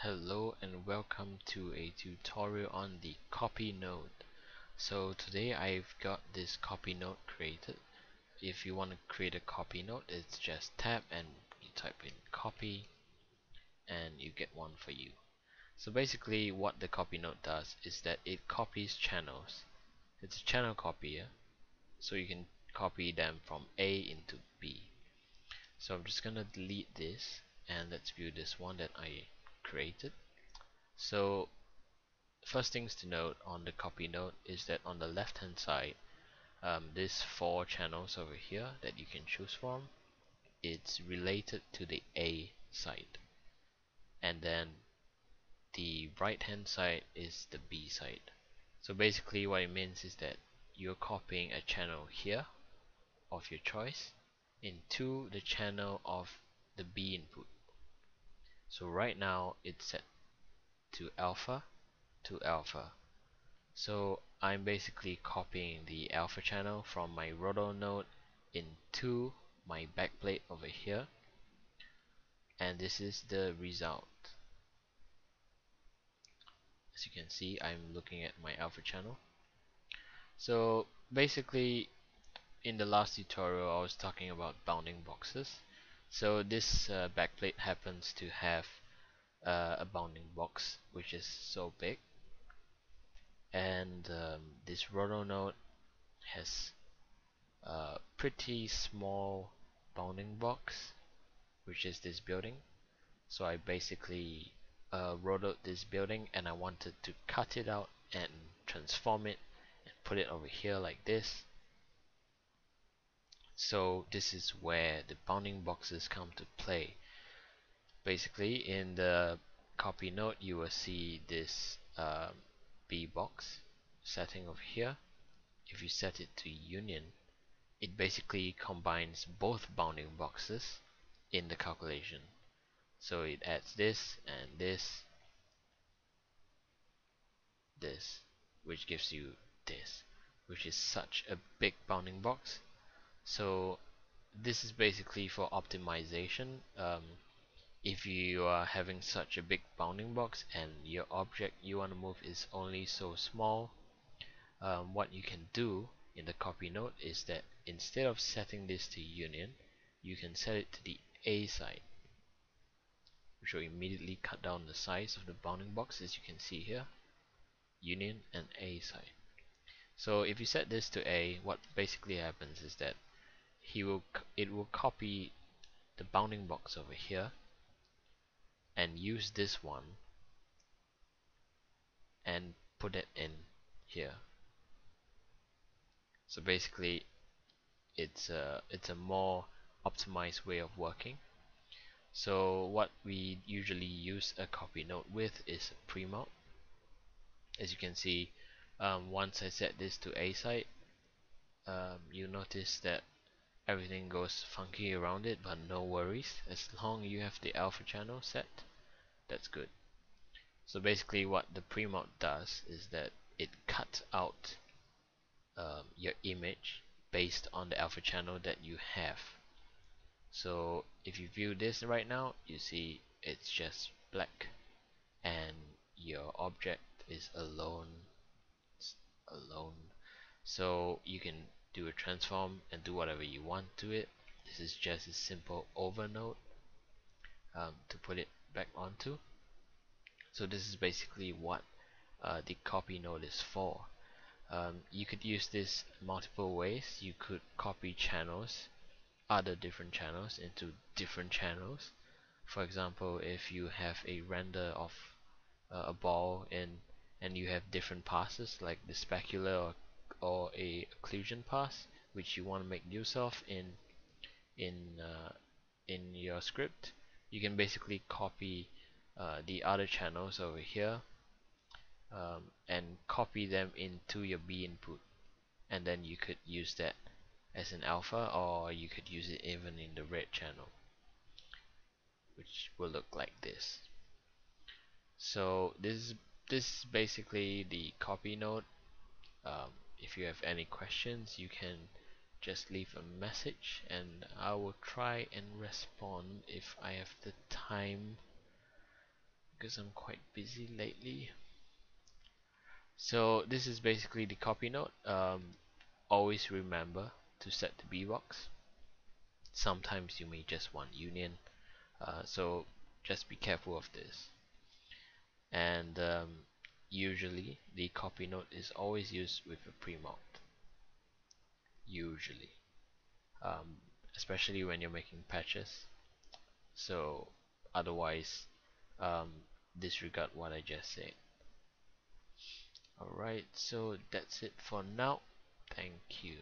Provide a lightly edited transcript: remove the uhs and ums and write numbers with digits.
Hello and welcome to a tutorial on the copy node. So today I've got this copy node created. If you want to create a copy node, it's just tab and you type in copy and you get one for you. So basically what the copy node does is that it copies channels. It's a channel copier, so you can copy them from A into B. So I'm just gonna delete this and let's view this one that I created. So first things to note on the copy node is that on the left hand side, these four channels over here that you can choose from, it's related to the A side, and then the right hand side is the B side. So basically what it means is that you're copying a channel here of your choice into the channel of the B input. So right now it's set to alpha to alpha. So I'm basically copying the alpha channel from my roto node into my backplate over here, and this is the result. As you can see, I'm looking at my alpha channel. So basically in the last tutorial I was talking about bounding boxes. So this backplate happens to have a bounding box which is so big, and this roto node has a pretty small bounding box, which is this building. So I basically wrote out this building and I wanted to cut it out and transform it and put it over here like this. So this is where the bounding boxes come to play. Basically in the copy node you will see this B box setting over here. If you set it to union, it basically combines both bounding boxes in the calculation. So it adds this and this, which gives you this, which is such a big bounding box. So this is basically for optimization. If you are having such a big bounding box and your object you want to move is only so small, what you can do in the copy node is that instead of setting this to union, you can set it to the A side, which will immediately cut down the size of the bounding box, as you can see here, union and A side. So if you set this to A, what basically happens is that it will copy the bounding box over here and use this one and put it in here. So basically it's a more optimized way of working. So what we usually use a copy node with is a premount. As you can see, once I set this to A side, you notice that everything goes funky around it, but no worries, as long you have the alpha channel set, that's good. So basically what the premount does is that it cuts out your image based on the alpha channel that you have. So if you view this right now, you see it's just black and your object is alone. So you can do a transform and do whatever you want to it. This is just a simple over node to put it back onto. So this is basically what the copy node is for. You could use this multiple ways. You could copy channels, other different channels, into different channels. For example, if you have a render of a ball and you have different passes like the specular or a occlusion pass, which you want to make use of in uh, in your script, you can basically copy the other channels over here, and copy them into your B input, and then you could use that as an alpha, or you could use it even in the red channel, which will look like this. So this is basically the copy node. If you have any questions, you can just leave a message and I will try and respond if I have the time. because I'm quite busy lately. So this is basically the copy note. Always remember to set the bbox. Sometimes you may just want union, so just be careful of this. And usually the copy note is always used with a premod. Usually, um, especially when you're making patches. So otherwise, um, disregard what I just said. Alright, so that's it for now. Thank you.